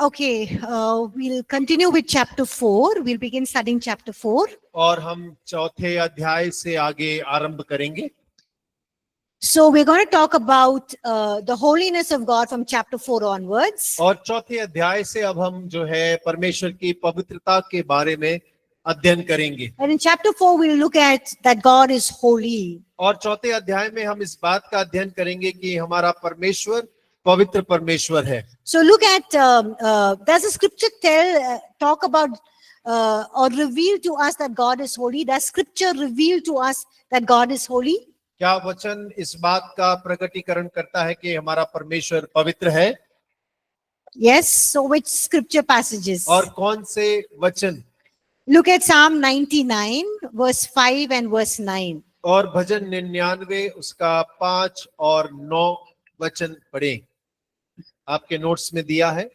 Okay, we'll continue with chapter 4. We'll begin studying chapter 4. और हम चौथे अध्याय से आगे आरंभ करेंगे. So we're going to talk about the holiness of God from chapter 4 onwards. और चौथे अध्याय से अब हम जो है परमेश्वर की पवित्रता के बारे में अध्ययन करेंगे. And in chapter 4, we'll look at that God is holy. और चौथे अध्याय में हम इस बात का अध्ययन करेंगे कि हमारा परमेश्वर पवित्र परमेश्वर है. So look at, does the scripture talk about or reveal to us that God is holy? Does scripture reveal to us that God is holy? क्या वचन इस बात का प्रकटीकरण करता है कि हमारा परमेश्वर पवित्र है? Yes. So which scripture passages? और कौन से वचन? Look at Psalm 99, verse 5 and verse 9. और भजन 99 उसका 5 और 9 वचन पढ़ें. आपके नोट्स में दिया है.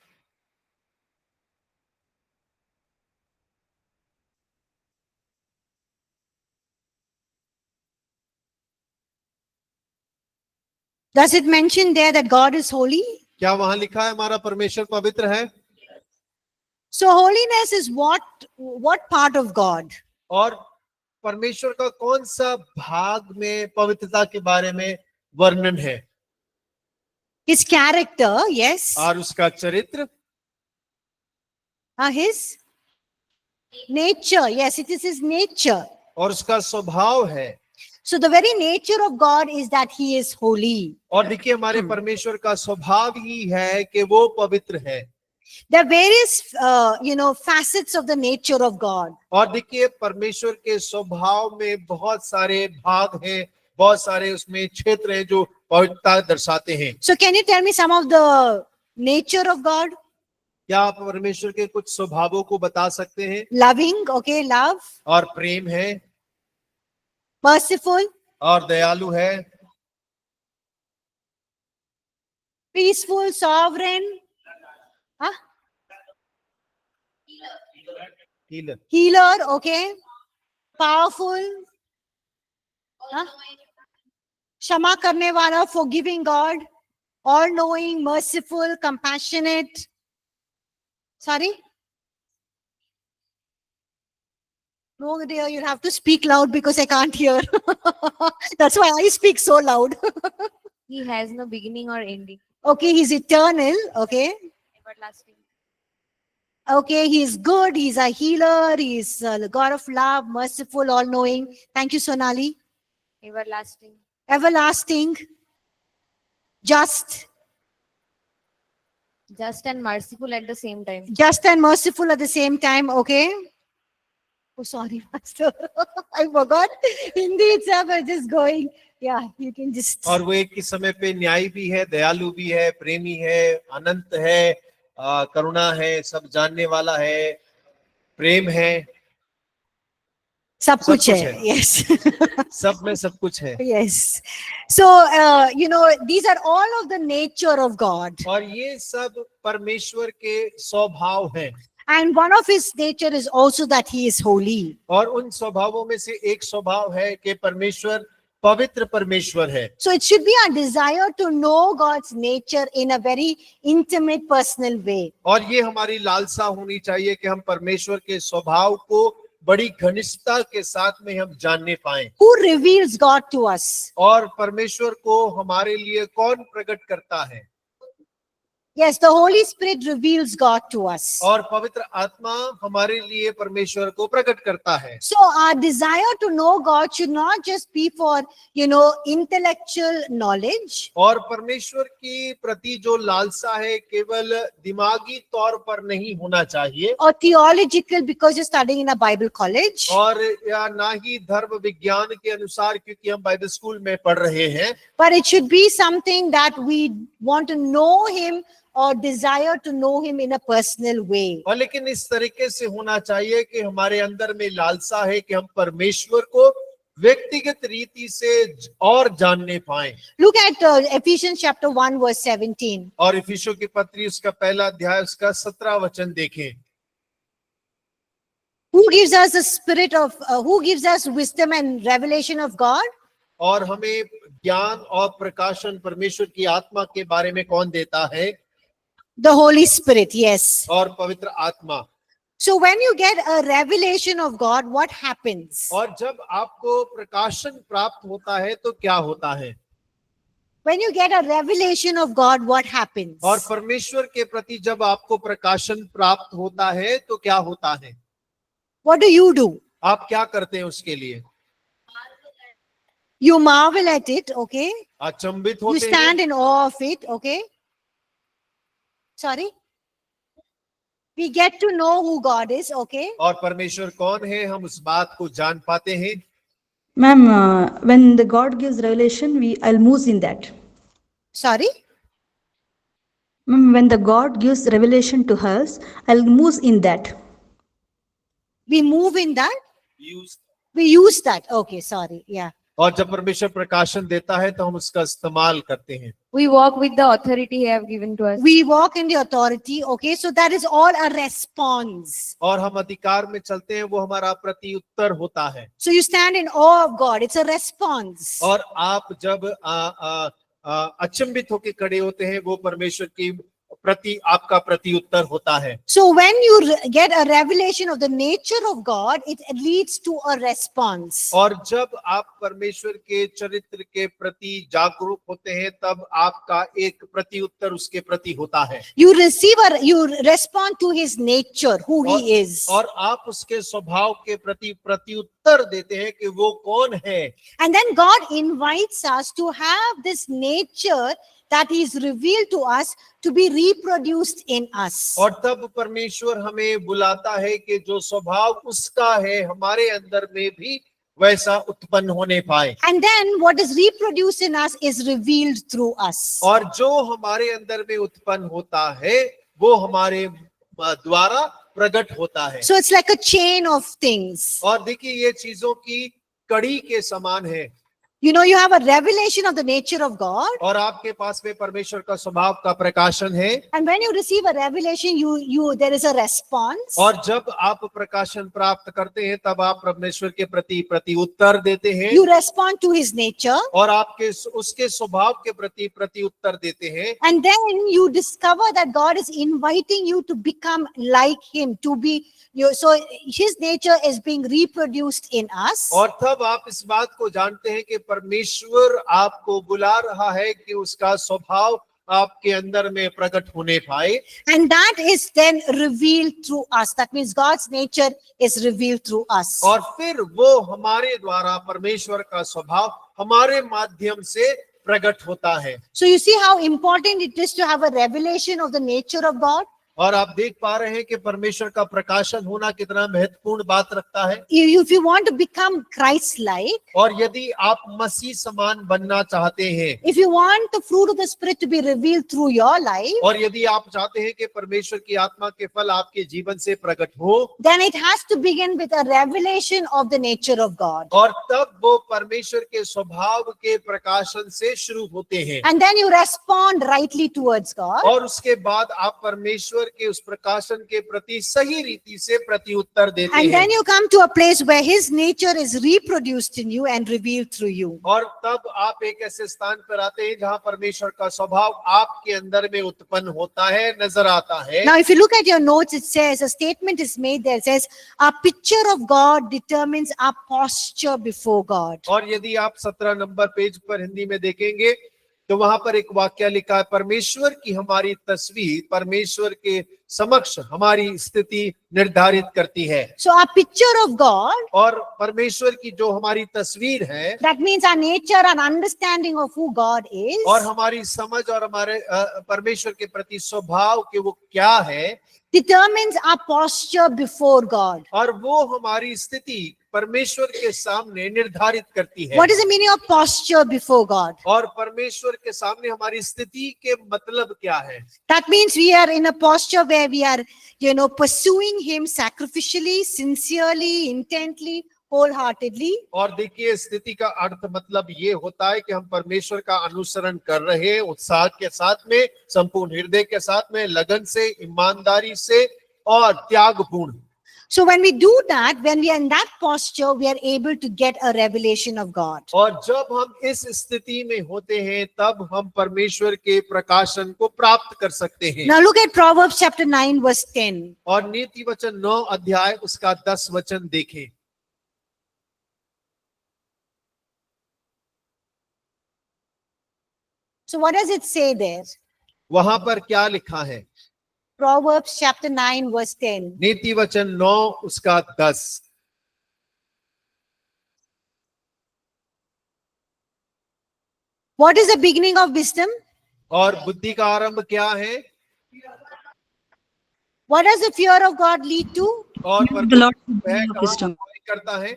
Does it mention there that God is holy? क्या वहां लिखा है हमारा परमेश्वर पवित्र है? So holiness is what part of God? और परमेश्वर का कौन सा भाग में पवित्रता के बारे में वर्णन है? His character, yes. और उसका चरित्र. His nature, yes, it is his nature. और उसका स्वभाव है. So the very nature of God is that he is holy. और देखिए हमारे परमेश्वर का स्वभाव ही है कि वो पवित्र है. There are various, facets of the nature of God. और देखिए परमेश्वर के स्वभाव में बहुत सारे भाग हैं, बहुत सारे उसमें क्षेत्र हैं जो पवित्रता दर्शाते हैं. So can you tell me some of the nature of God? क्या आप परमेश्वर के कुछ स्वभावों को बता सकते हैं? Loving, okay, love. और प्रेम है. Merciful. और दयालु है. Peaceful, sovereign. Healer, okay. Powerful. क्षमा करने वाला, forgiving God. All knowing, merciful, compassionate. Sorry? No, dear, you have to speak loud because I can't hear. That's why I speak so loud. He has no beginning or ending. Okay, he's eternal. Okay. Everlasting. Okay, he's good. He's a healer. He's the God of love, merciful, all-knowing. Thank you, Sonali. Everlasting. Everlasting. Just. Just and merciful at the same time. Just and merciful at the same time. Okay. Oh, sorry, Pastor. I forgot. Hindi itself is just going. Yeah, you can just. और वो एक ही समय पे न्यायी भी है, दयालु भी है, प्रेमी है, अनंत है, करुणा है, सब जानने वाला है, प्रेम है. सब कुछ है. Yes. सब में सब कुछ है. Yes. So, these are all of the nature of God. और ये सब परमेश्वर के स्वभाव हैं. And one of his nature is also that he is holy. और उन स्वभावों में से एक स्वभाव है कि परमेश्वर पवित्र परमेश्वर है. So it should be our desire to know God's nature in a very intimate, personal way. और ये हमारी लालसा होनी चाहिए कि हम परमेश्वर के स्वभाव को बड़ी घनिष्ठता के साथ में हम जानने पाएं. Who reveals God to us? और परमेश्वर को हमारे लिए कौन प्रकट करता है? Yes, the Holy Spirit reveals God to us. और पवित्र आत्मा हमारे लिए परमेश्वर को प्रकट करता है. So our desire to know God should not just be for, intellectual knowledge. और परमेश्वर की प्रति जो लालसा है केवल दिमागी तौर पर नहीं होना चाहिए. Or theological because you're studying in a Bible college. और या ना ही धर्म विज्ञान के अनुसार क्योंकि हम बाइबल स्कूल में पढ़ रहे हैं. But it should be something that we want to know him or desire to know him in a personal way. और लेकिन इस तरीके से होना चाहिए कि हमारे अंदर में लालसा है कि हम परमेश्वर को व्यक्तिगत रीति से और जानने पाएं. Look at Ephesians chapter 1 verse 17. और इफिसियों की पत्री उसका पहला अध्याय उसका 17 वचन देखें. Who gives us the spirit of who gives us wisdom and revelation of God? और हमें ज्ञान और प्रकाशन परमेश्वर की आत्मा के बारे में कौन देता है? The Holy Spirit, yes. और पवित्र आत्मा। So when you get a revelation of God, what happens? और जब आपको प्रकाशन प्राप्त होता है तो क्या होता है? When you get a revelation of God, what happens? और परमेश्वर के प्रति जब आपको प्रकाशन प्राप्त होता है तो क्या होता है? What do? आप क्या करते हैं उसके लिए? You marvel at it, okay? अचंभित You होते हैं, stand in awe of it, okay? Sorry? We get to know who God is, okay? और परमेश्वर कौन है हम उस बात को जान पाते हैं। Ma'am, when the God gives revelation, I'll move in that. Sorry? Ma'am, when the God gives revelation to us, I'll move in that. We move in that? Use We use that. Okay, sorry. Yeah. और जब परमेश्वर प्रकाशन देता है तो हम उसका इस्तेमाल करते हैं। We walk with the authority He have given to us. We walk in the authority, okay? So that is all a response. और हम अधिकार में चलते हैं, वो हमारा प्रति उत्तर होता है। So you stand in awe of God. It's a response. और आप जब अचंभित होकर खड़े होते हैं, वो परमेश्वर की प्रति आपका प्रति उत्तर होता है। So when you get a revelation of the nature of God, it leads to a response. और जब आप परमेश्वर के चरित्र के प्रति जागरूक होते हैं, तब आपका एक प्रति उत्तर उसके प्रति होता है। You respond to his nature, who he is. और आप उसके स्वभाव के प्रति उत्तर देते हैं कि वो कौन है। And then God invites us to have this nature that is revealed to us to be reproduced in us. और तब परमेश्वर हमें बुलाता है कि जो स्वभाव उसका है हमारे अंदर में भी वैसा उत्पन्न होने पाए। And then what is reproduced in us is revealed through us. और जो हमारे अंदर में उत्पन्न होता है वो हमारे द्वारा प्रकट होता है। So it's like a chain of things. और देखिए ये चीजों की कड़ी के समान है। You know, you have a revelation of the nature of God. और आपके पास में परमेश्वर का स्वभाव का प्रकाशन है। And when you receive a revelation, there is a response. और जब आप प्रकाशन प्राप्त करते हैं तब आप परमेश्वर के प्रति उत्तर देते हैं। You respond to his nature. और आपके उसके स्वभाव के प्रति उत्तर देते हैं। And then you discover that God is inviting you to become like him, to be you. So his nature is being reproduced in us. और तब आप इस बात को जानते हैं कि परमेश्वर आपको बुला रहा है कि उसका स्वभाव आपके अंदर में प्रकट होने पाए। And that is then revealed through us. That means God's nature is revealed through us. और फिर वो हमारे द्वारा परमेश्वर का स्वभाव हमारे माध्यम से प्रकट होता है। So you see how important it is to have a revelation of the nature of God. और आप देख पा रहे हैं कि परमेश्वर का प्रकाशन होना कितना महत्वपूर्ण बात रखता है। If you want to become Christ-like, और यदि आप मसीह समान बनना चाहते हैं, if you want the fruit of the Spirit to be revealed through your life, और यदि आप चाहते हैं कि परमेश्वर की आत्मा के फल आपके जीवन से प्रकट हो, then it has to begin with a revelation of the nature of God. और तब वो परमेश्वर के स्वभाव के प्रकाशन से शुरू होते हैं। And then you respond rightly towards God. और उसके बाद आप परमेश्वर के उस प्रकाशन के प्रति सही रीति से प्रति उत्तर देते And हैं। then you come to a place where his nature is reproduced in you and revealed through you. और तब आप एक ऐसे स्थान पर आते हैं जहां परमेश्वर का स्वभाव आपके अंदर में उत्पन्न होता है, नजर आता है। Now, if you look at your notes, it says, a statement is made there. It says, our picture of God determines our posture before God. और यदि आप 17 नंबर पेज पर हिंदी में देखेंगे तो वहां पर एक वाक्य लिखा है, परमेश्वर की हमारी तस्वीर परमेश्वर के समक्ष हमारी स्थिति निर्धारित करती है। So our picture of God, और परमेश्वर की जो हमारी तस्वीर है, that means our nature and understanding of who God is, और हमारी समझ और हमारे परमेश्वर के प्रति स्वभाव के वो क्या है, determines our posture before God. और वो हमारी स्थिति परमेश्वर के सामने निर्धारित करती है। What is the meaning of posture before God? और परमेश्वर के सामने हमारी स्थिति के मतलब क्या है? That means we are in a posture where we are, pursuing him sacrificially, sincerely, intently, wholeheartedly. और देखिए स्थिति का अर्थ मतलब ये होता है कि हम परमेश्वर का अनुसरण कर रहे हैं उत्साह के साथ में, संपूर्ण हृदय के साथ में, लगन से, ईमानदारी से और त्यागपूर्ण। So when we do that, when we are in that posture, we are able to get a revelation of God. और जब हम इस स्थिति में होते हैं तब हम परमेश्वर के प्रकाशन को प्राप्त कर सकते हैं। Now look at Proverbs chapter 9 verse 10. और नीति वचन 9 अध्याय उसका 10 वचन देखें। So what does it say there? वहां पर क्या लिखा है? Proverbs chapter 9 verse 10. नीति वचन 9 उसका 10। What is the beginning of wisdom? और बुद्धि का आरंभ क्या है? What does the fear of God lead to? और The Lord is the वह beginning of कहाँ wisdom. अगुवाई करता है?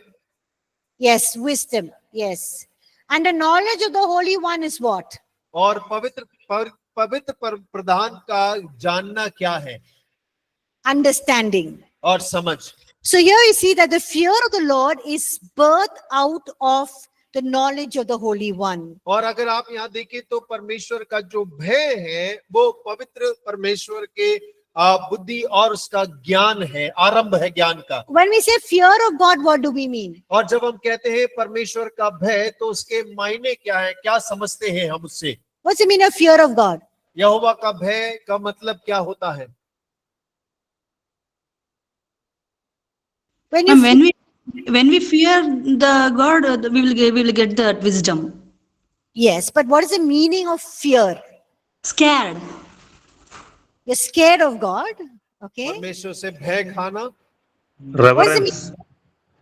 Yes, wisdom. Yes. And the knowledge of the Holy One is what? और पवित्र प्रधान का जानना क्या है? Understanding. और समझ। So here you see that the fear of the Lord is birthed out of the knowledge of the Holy One. और अगर आप यहाँ देखें तो परमेश्वर का जो भय है वो पवित्र परमेश्वर के बुद्धि और उसका ज्ञान है, आरंभ है ज्ञान का। When we say fear of God, what do we mean? और जब हम कहते हैं परमेश्वर का भय तो उसके मायने क्या है, क्या समझते हैं हम उससे? What's the meaning of fear of God? यहोवा का भय का मतलब क्या होता है? When you And when we fear the God, we will get that wisdom. yes, but what is the meaning of fear? Scared. You're scared of God. Okay. परमेश्वर से भय खाना, Reverence.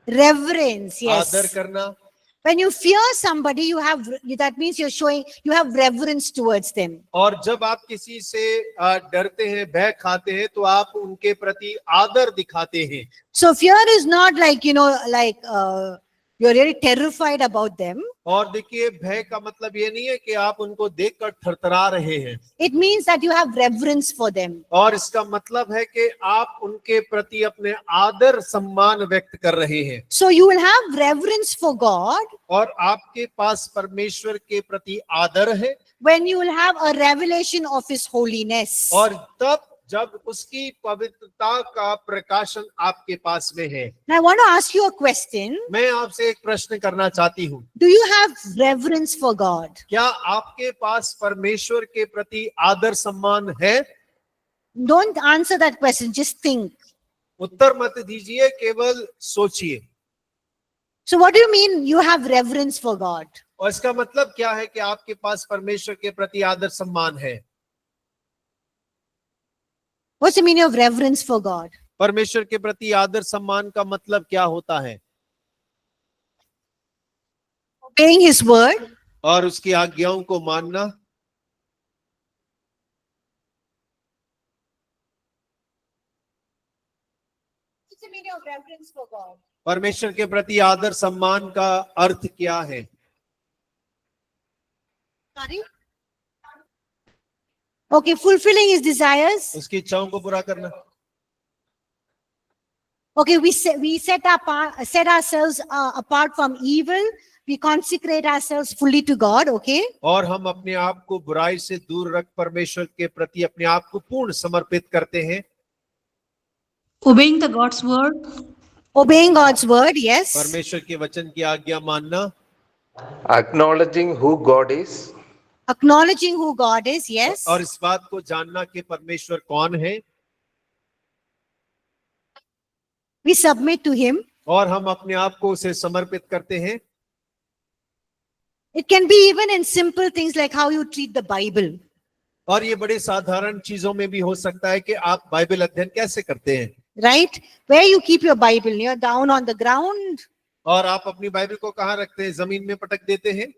Reverence. Yes. आदर करना। When you fear somebody, you have, that means you're showing, you have reverence towards them. और जब आप किसी से डरते हैं, भय खाते हैं तो आप उनके प्रति आदर दिखाते हैं। So fear is not like, you're really terrified about them. और देखिए भय का मतलब ये नहीं है कि आप उनको देखकर थरथरा रहे हैं। It means that you have reverence for them. और इसका मतलब है कि आप उनके प्रति अपने आदर सम्मान व्यक्त कर रहे हैं। So you will have reverence for God और आपके पास परमेश्वर के प्रति आदर है। when you will have a revelation of His holiness. और तब जब उसकी पवित्रता का प्रकाशन आपके पास में है। Now I want to ask you a question. मैं आपसे एक प्रश्न करना चाहती हूँ। Do you have reverence for God? क्या आपके पास परमेश्वर के प्रति आदर सम्मान है? Don't answer that question, just think. उत्तर मत दीजिए, केवल सोचिए। So what do you mean you have reverence for God? और इसका मतलब क्या है कि आपके पास परमेश्वर के प्रति आदर सम्मान है? What's the meaning of reverence for God? परमेश्वर के प्रति आदर सम्मान का मतलब क्या होता है? Obeying His word, और उसकी आज्ञाओं को मानना। what's the meaning of reverence for God? परमेश्वर के प्रति आदर सम्मान का अर्थ क्या है? Sorry? Okay, fulfilling His desires. उसकी इच्छाओं को पूरा करना। Okay, we set ourselves apart from evil. We consecrate ourselves fully to God. Okay. और हम अपने आप को बुराई से दूर रख परमेश्वर के प्रति अपने आप को पूर्ण समर्पित करते हैं। Obeying the God's word. Obeying God's word, yes. परमेश्वर के वचन की आज्ञा मानना। Acknowledging who God is. Acknowledging who God is, yes. और इस बात को जानना कि परमेश्वर कौन है। We submit to Him. और हम अपने आप को उसे समर्पित करते हैं। It can be even in simple things like how you treat the Bible. और ये बड़े साधारण चीजों में भी हो सकता है कि आप बाइबल अध्ययन कैसे करते हैं। Right? Where you keep your Bible, you're down on the ground, और आप अपनी बाइबल को कहाँ रखते हैं? जमीन में पटक देते हैं।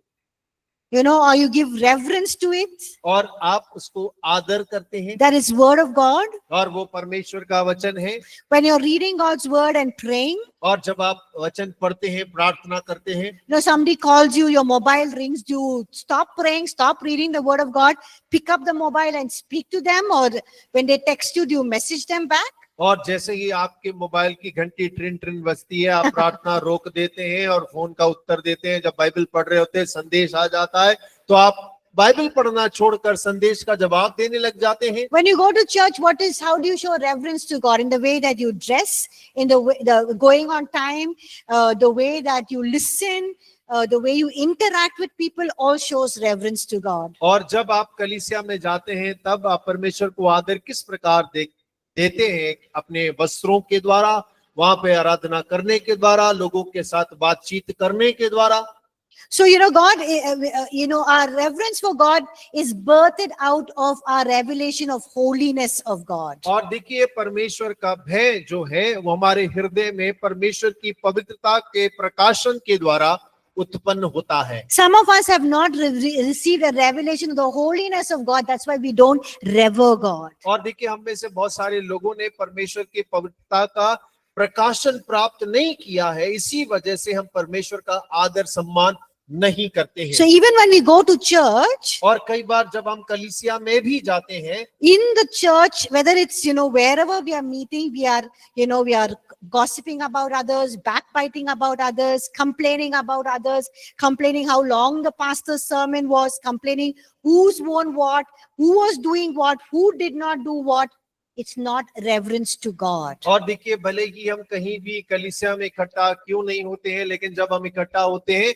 or you give reverence to it. और आप उसको आदर करते हैं। That is word of God. और वो परमेश्वर का वचन है। When you're reading God's word and praying, और जब आप वचन पढ़ते हैं, प्रार्थना करते हैं, somebody calls you, your mobile rings, you stop praying, stop reading the word of God, pick up the mobile and speak to them, or when they text you, do you message them back? और जैसे ही आपके mobile की घंटी ट्रिन ट्रिन बजती है, आप प्रार्थना रोक देते हैं और फोन का उत्तर देते हैं। जब बाइबल पढ़ रहे होते हैं, संदेश आ जाता है तो आप बाइबल पढ़ना छोड़कर संदेश का जवाब देने लग जाते हैं। When you go to church, how do you show reverence to God? In the way that you dress, in the way, the going on time, the way that you listen, the way you interact with people, all shows reverence to God. और जब आप कलीसिया में जाते हैं तब आप परमेश्वर को आदर किस प्रकार देते हैं? अपने वस्त्रों के द्वारा, वहां पे आराधना करने के द्वारा, लोगों के साथ बातचीत करने के द्वारा। So, God, our reverence for God is birthed out of our revelation of holiness of God. और देखिए, परमेश्वर का भय जो है वो हमारे हृदय में परमेश्वर की पवित्रता के प्रकाशन के द्वारा उत्पन्न होता है। Some of us have not received a revelation of the holiness of God. That's why we don't revere God. और देखिए, हम में से बहुत सारे लोगों ने परमेश्वर की पवित्रता का प्रकाशन प्राप्त नहीं किया है, इसी वजह से हम परमेश्वर का आदर सम्मान नहीं करते हैं। So even when we go to church, और कई बार जब हम कलीसिया में भी जाते हैं, in the church, whether it's, wherever we are meeting, we are gossiping about others, backbiting about others, complaining about others, complaining how long the pastor's sermon was, complaining who's won what, who was doing what, who did not do what. It's not reverence to God. और देखिए, भले ही हम कहीं भी कलीसिया में इकट्ठा क्यों नहीं होते हैं, लेकिन जब हम इकट्ठा होते हैं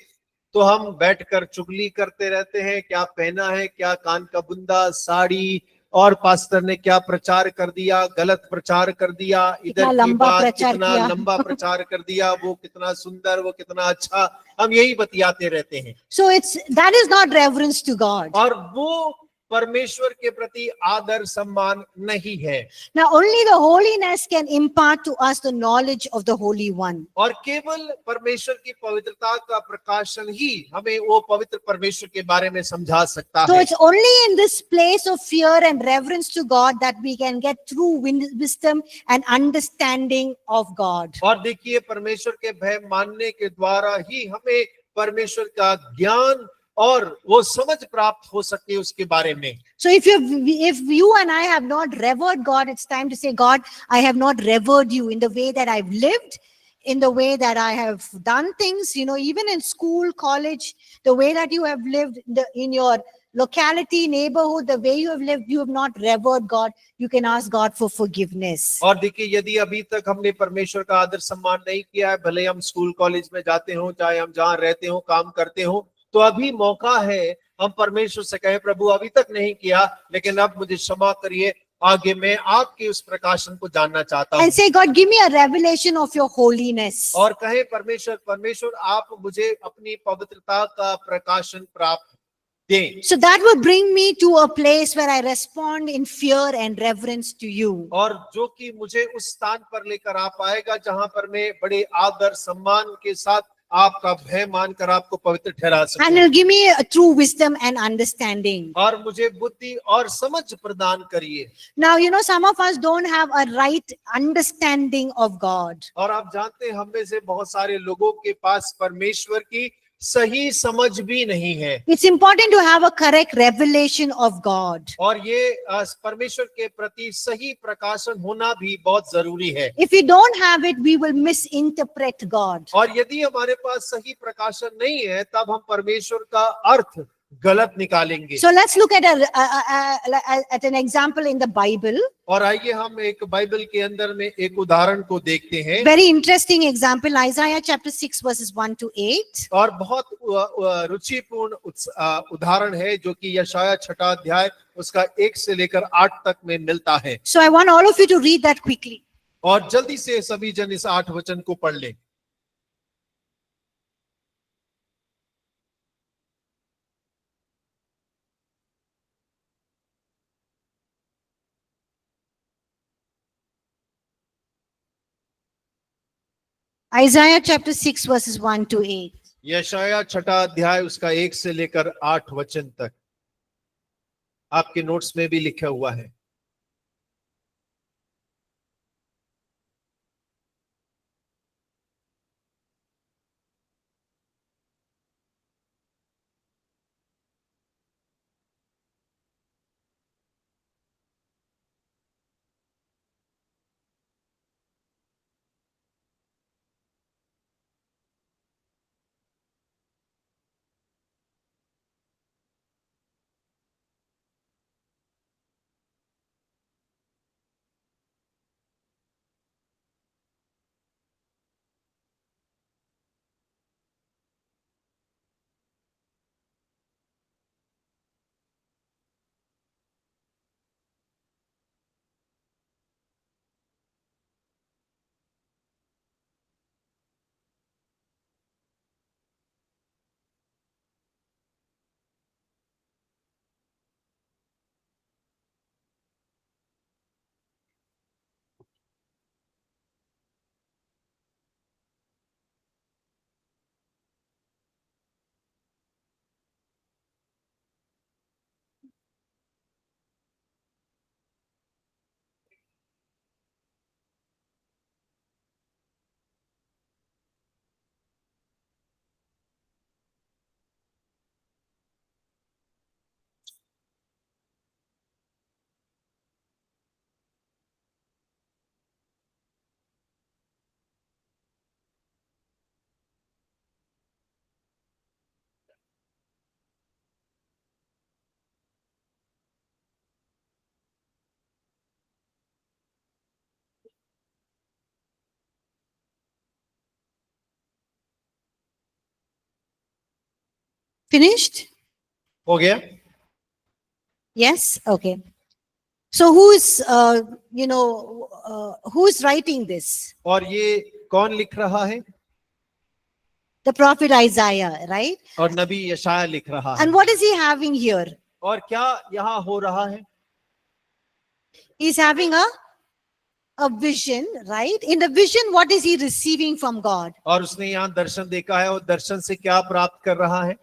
तो हम बैठकर चुगली करते रहते हैं, क्या पहना है, क्या कान का बुंदा, साड़ी, और पास्टर ने क्या प्रचार कर दिया, गलत प्रचार कर दिया, इधर की बात कितना लंबा प्रचार कर दिया, वो कितना सुंदर, वो कितना अच्छा, हम यही बतियाते रहते हैं। So that is not reverence to God. और वो परमेश्वर के प्रति आदर सम्मान नहीं है। Now only the holiness can impart to us the knowledge of the Holy One. और केवल परमेश्वर की पवित्रता का प्रकाशन ही हमें वो पवित्र परमेश्वर के बारे में समझा सकता So है। it's only in this place of fear and reverence to God that we can get true wisdom and understanding of God. और देखिए, परमेश्वर के भय मानने के द्वारा ही हमें परमेश्वर का ज्ञान और वो समझ प्राप्त हो सके उसके बारे में। So if you and I have not revered God, it's time to say, God, I have not revered you in the way that I've lived, in the way that I have done things, even in school, college, the way that you have lived in your locality, neighborhood, the way you have lived, you have not revered God. You can ask God for forgiveness. और देखिए, यदि अभी तक हमने परमेश्वर का आदर सम्मान नहीं किया है, भले हम स्कूल कॉलेज में जाते हो, चाहे हम जहाँ रहते हो, काम करते हो, तो अभी मौका है हम परमेश्वर से कहें, प्रभु अभी तक नहीं किया, लेकिन अब मुझे क्षमा करिए, आगे मैं आपके उस प्रकाशन को जानना चाहता हूँ। And say, God, give me a revelation of your holiness. और कहे, परमेश्वर आप मुझे अपनी पवित्रता का प्रकाशन प्राप्त दें। So that will bring me to a place where I respond in fear and reverence to you. और जो कि मुझे उस स्थान पर लेकर आ पाएगा जहां पर मैं बड़े आदर सम्मान के साथ आपका भय मानकर आपको पवित्र ठहरा सकूं। And it'll give me a true wisdom and understanding. और मुझे बुद्धि और समझ प्रदान करिए। Now, some of us don't have a right understanding of God. और आप जानते हैं, हम में से बहुत सारे लोगों के पास परमेश्वर की सही समझ भी नहीं है। It's important to have a correct revelation of God. और ये परमेश्वर के प्रति सही प्रकाशन होना भी बहुत जरूरी है। If we don't have it, we will misinterpret God. और यदि हमारे पास सही प्रकाशन नहीं है, तब हम परमेश्वर का अर्थ गलत निकालेंगे। So let's look at at an example in the Bible. और आइए हम एक बाइबल के अंदर में एक उदाहरण को देखते हैं। Very interesting example, Isaiah chapter 6 verses 1 to 8. और बहुत रुचिपूर्ण उदाहरण है जो कि यशाया 6 अध्याय उसका 1 से लेकर 8 तक में मिलता है। So I want all of you to read that quickly. और जल्दी से सभी जन इस 8 वचन को पढ़ लें। Isaiah chapter 6 verses 1 to 8. यशाया 6 अध्याय उसका 1 से लेकर 8 वचन तक आपके नोट्स में भी लिखा हुआ है। Finished? हो गया? Yes? Okay. So who is, who is writing this? और ये कौन लिख रहा है? The prophet Isaiah, right? और नबी यशाया लिख रहा है। And what is he having here? और क्या यहाँ हो रहा है? He's having a vision, right? In the vision, what is he receiving from God? और उसने यहाँ दर्शन देखा है, और दर्शन से क्या प्राप्त कर रहा है?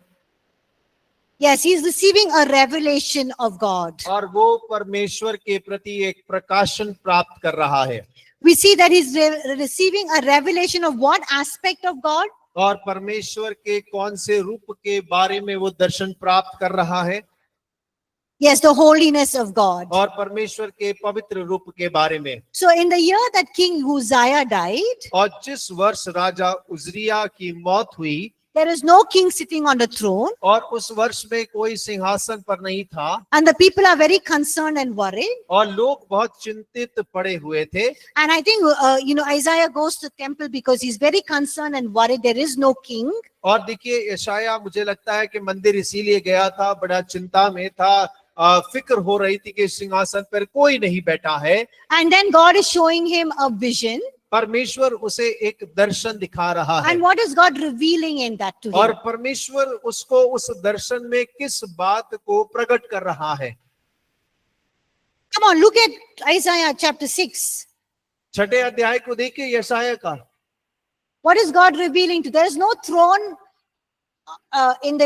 Yes, he's receiving a revelation of God. और वो परमेश्वर के प्रति एक प्रकाशन प्राप्त कर रहा है। We see that he's receiving a revelation of what aspect of God? और परमेश्वर के कौन से रूप के बारे में वो दर्शन प्राप्त कर रहा है? Yes, the holiness of God. और परमेश्वर के पवित्र रूप के बारे में। So in the year that King Uzziah died, और जिस वर्ष राजा उजरिया की मौत हुई, there is no king sitting on the throne, और उस वर्ष में कोई सिंहासन पर नहीं था, and the people are very concerned and worried. और लोग बहुत चिंतित पड़े हुए थे। And I think, Isaiah goes to the temple because he's very concerned and worried. There is no king. और देखिए यशाया, मुझे लगता है कि मंदिर इसीलिए गया था, बड़ा चिंता में था, फिक्र हो रही थी कि सिंहासन पर कोई नहीं बैठा है। And then God is showing him a vision. परमेश्वर उसे एक दर्शन दिखा रहा है, And what is God revealing in that to और him? परमेश्वर उसको उस दर्शन में किस बात को प्रकट कर रहा है? Come on, look at Isaiah chapter 6. 6 अध्याय को देखिए यशाया का। What is God revealing to? There is no throne in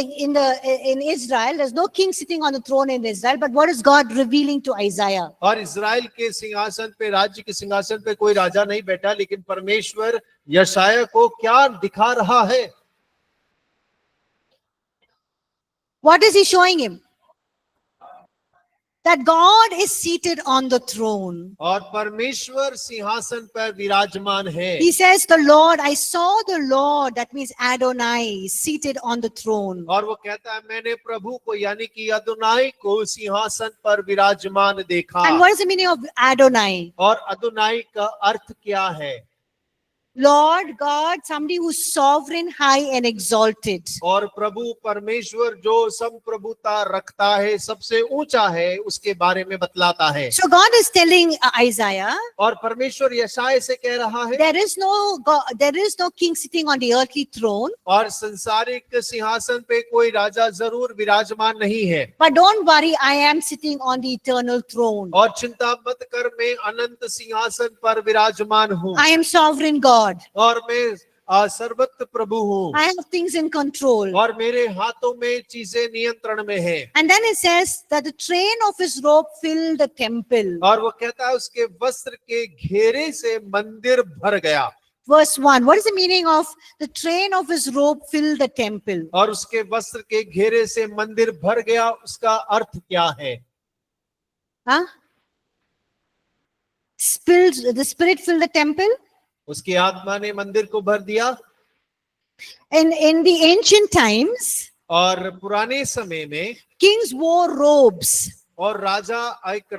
Israel. There's no king sitting on the throne in Israel. But what is God revealing to Isaiah? और Israel के सिंहासन पे, राज्य के सिंहासन पे कोई राजा नहीं बैठा, लेकिन परमेश्वर यशाया को क्या दिखा रहा है? What is he showing him? That God is seated on the throne. और परमेश्वर सिंहासन पर विराजमान है। He says, the Lord, I saw the Lord, that means Adonai, seated on the throne. और वो कहता है, मैंने प्रभु को यानी कि अदोनाई को सिंहासन पर विराजमान देखा। And what is the meaning of Adonai? और अदोनाई का अर्थ क्या है? Lord God, somebody who's sovereign, high and exalted. और प्रभु परमेश्वर जो संप्रभुता रखता है, सबसे ऊंचा है, उसके बारे में बतलाता है। So God is telling Isaiah, और परमेश्वर यशाया से कह रहा है, there is no king sitting on the earthly throne. और संसारिक सिंहासन पे कोई राजा जरूर विराजमान नहीं है, But don't worry, I am sitting on the eternal throne. और चिंता मत कर, मैं अनंत सिंहासन पर विराजमान हूँ, I am sovereign God. और मैं सर्वत्र प्रभु हूँ, I have things in control. और मेरे हाथों में चीजें नियंत्रण में है। And then it says that the train of his robe filled the temple. और वो कहता है उसके वस्त्र के घेरे से मंदिर भर गया। Verse 1. What is the meaning of the train of his robe filled the temple? और उसके वस्त्र के घेरे से मंदिर भर गया, उसका अर्थ क्या है? Huh? The Spirit filled the temple? उसकी आत्मा ने मंदिर को भर दिया। In the ancient times, और पुराने समय में kings wore robes. और राजा एक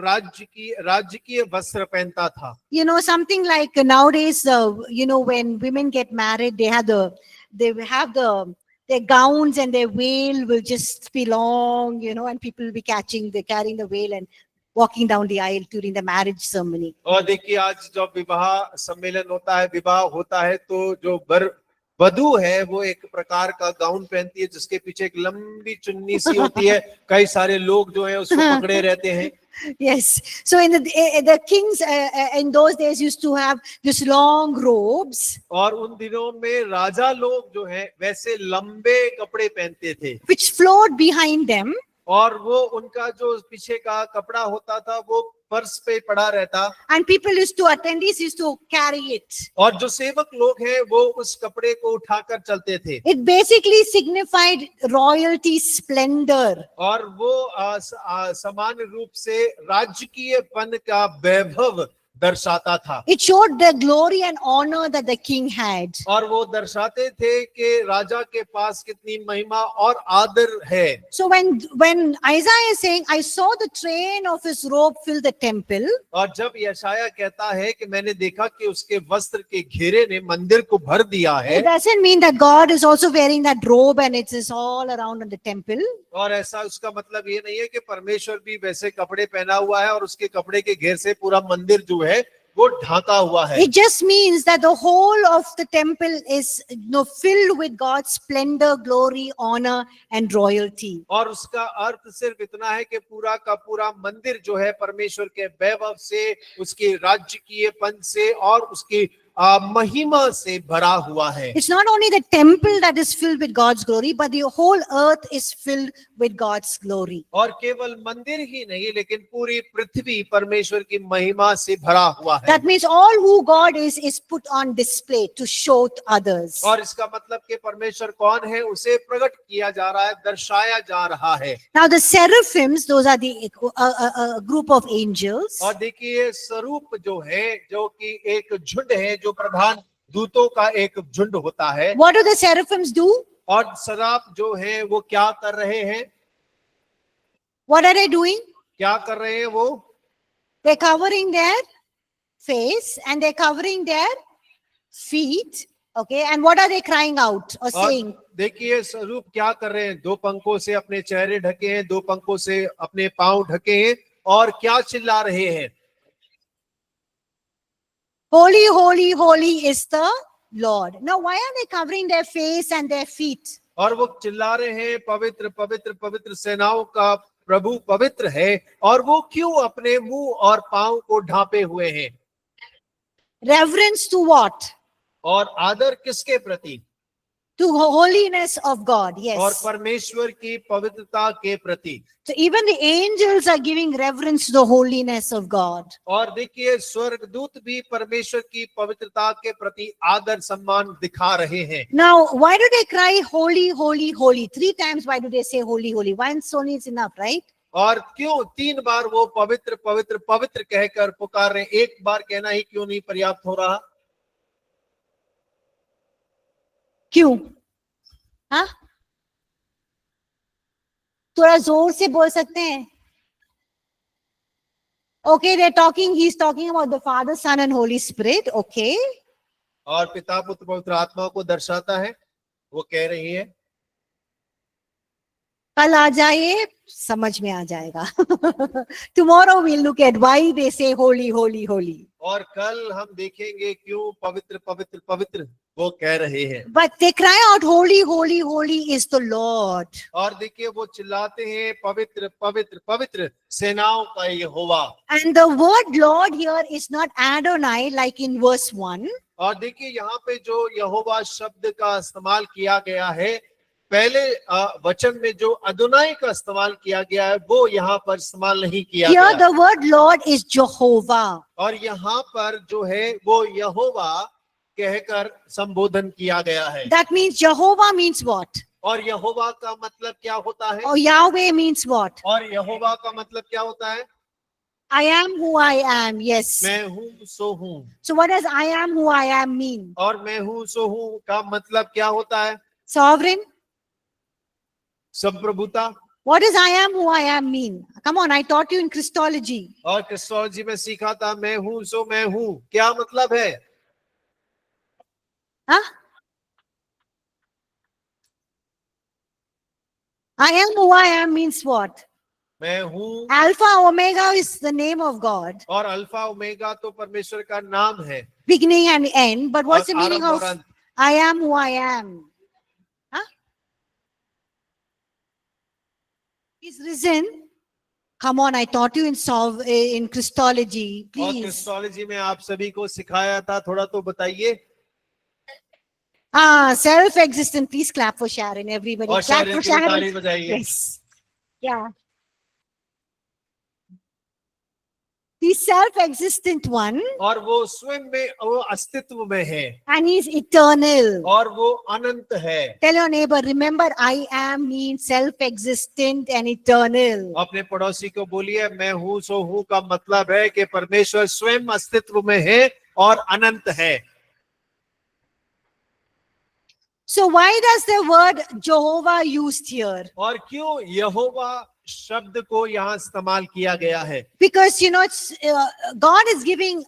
राजकीय वस्त्र पहनता था। Something like nowadays, when women get married, they have their gowns and their veil will just be long, and people will be carrying the veil and walking down the aisle during the marriage ceremony. और देखिए आज जब विवाह सम्मेलन होता है, विवाह होता है, तो जो वधू है वो एक प्रकार का गाउन पहनती है, जिसके पीछे एक लंबी चुन्नी सी होती है, कई सारे लोग जो है उसको पकड़े रहते हैं। Yes. So in the kings in those days used to have these long robes, और उन दिनों में राजा लोग जो है वैसे लंबे कपड़े पहनते थे, which flowed behind them. और वो उनका जो पीछे का कपड़ा होता था वो फर्श पे पड़ा रहता, And attendees used to carry it. और जो सेवक लोग हैं वो उस कपड़े को उठाकर चलते थे। It basically signified royalty, splendor. और वो समान रूप से राजकीयपन का वैभव दर्शाता था। It showed the glory and honor that the king had. और वो दर्शाते थे कि राजा के पास कितनी महिमा और आदर है। So when Isaiah is saying, I saw the train of his robe fill the temple, और जब यशाया कहता है कि मैंने देखा कि उसके वस्त्र के घेरे ने मंदिर को भर दिया है, it doesn't mean that God is also wearing that robe and it is all around in the temple. और ऐसा उसका मतलब ये नहीं है कि परमेश्वर भी वैसे कपड़े पहना हुआ है और उसके कपड़े के घेर से पूरा मंदिर जो है वो ढांका हुआ है। It just means that the whole of the temple is filled with God's splendor, glory, honor and royalty. और उसका अर्थ सिर्फ इतना है कि पूरा का पूरा मंदिर जो है परमेश्वर के वैभव से, उसके राजकीयपन से और उसकी महिमा से भरा हुआ है। It's not only the temple that is filled with God's glory, but the whole earth is filled with God's glory. और केवल मंदिर ही नहीं लेकिन पूरी पृथ्वी परमेश्वर की महिमा से भरा हुआ है। That means all who God is put on display to show to others. और इसका मतलब कि परमेश्वर कौन है उसे प्रकट किया जा रहा है, दर्शाया जा रहा है। Now the seraphims, those are the group of angels. और देखिए स्वरूप जो है, जो कि एक झुंड है, जो प्रधान दूतों का एक झुंड होता है। What do the seraphims do? और सराफ जो है वो क्या कर रहे हैं? What are they doing? क्या कर रहे हैं वो? They're covering their face and they're covering their feet. Okay, and what are they crying out or और saying? देखिए स्वरूप क्या कर रहे हैं, दो पंखों से अपने चेहरे ढके हैं, दो पंखों से अपने पांव ढके हैं और क्या चिल्ला रहे हैं? Holy, holy, holy is the Lord. Now, why are they covering their face and their feet? और वो चिल्ला रहे हैं पवित्र पवित्र पवित्र सेनाओं का प्रभु पवित्र है, और वो क्यों अपने मुंह और पांव को ढांपे हुए हैं? Reverence to what? और आदर किसके प्रति? To holiness of God. और Yes. परमेश्वर की पवित्रता के प्रति। So even the angels are giving reverence to the holiness of God. और देखिए स्वर्गदूत भी परमेश्वर की पवित्रता के प्रति आदर सम्मान दिखा रहे हैं। Now, why do they cry holy, holy, holy? 3 times why do they say holy, holy? Once only is enough, right? और क्यों 3 बार वो पवित्र पवित्र पवित्र कहकर पुकार रहे हैं? एक बार कहना ही क्यों नहीं पर्याप्त हो रहा? क्यों? हाँ? थोड़ा जोर से बोल सकते हैं? Okay, he's talking about the Father, Son and Holy Spirit. Okay. और पिता पुत्र पवित्र आत्मा को दर्शाता है, वो कह रही है। कल आ जाइए, समझ में आ जाएगा। Tomorrow we'll look at why they say holy, holy, holy. और कल हम देखेंगे क्यों पवित्र पवित्र पवित्र वो कह रहे हैं। But they cry out, holy, holy, holy is the Lord. और देखिए वो चिल्लाते हैं पवित्र पवित्र पवित्र सेनाओं का यहोवा। And the word Lord here is not Adonai like in verse 1. और देखिए यहाँ पे जो यहोवा शब्द का इस्तेमाल किया गया है, पहले वचन में जो अदोनाई का इस्तेमाल किया गया है वो यहाँ पर इस्तेमाल नहीं किया Here गया। the word Lord is Jehovah. और यहाँ पर जो है वो यहोवा कहकर संबोधन किया गया है। That means Jehovah means what? और यहोवा का मतलब क्या होता है? Or Yahweh means what? और यहोवा का मतलब क्या होता है? I am who I am. Yes. मैं हूँ सो हूँ। So what does I am who I am mean? और मैं हूँ सो हूँ का मतलब क्या होता है? Sovereign? संप्रभुता। What does I am who I am mean? Come on, I taught you in Christology. और क्रिस्टोलॉजी में सीखा था मैं हूँ सो मैं हूँ, क्या मतलब है? Huh? I am who I am means what? मैं हूँ। Alpha Omega is the name of God. और अल्फा ओमेगा तो परमेश्वर का नाम है। Beginning and end. But what's the और meaning आरंभ of और अंत। I am who I am? Huh? He's risen. Come on, I taught you in Christology. और Please. क्रिस्टोलॉजी में आप सभी को सिखाया था, थोड़ा तो बताइए। Self-existent. Please clap for Sharon, everybody. और Clap शायद for की ताली Sharon. बजाइए। Yes. Yeah. He's self-existent one और वो स्वयं में वो अस्तित्व में है and he's eternal. और वो अनंत है। Tell your neighbor, remember I am means self-existent and eternal. अपने पड़ोसी को बोलिए मैं हूँ सो हूँ का मतलब है कि परमेश्वर स्वयं अस्तित्व में है और अनंत है। So why does the word Jehovah used here? और क्यों यहोवा शब्द को यहाँ इस्तेमाल किया गया है? Because it's God is giving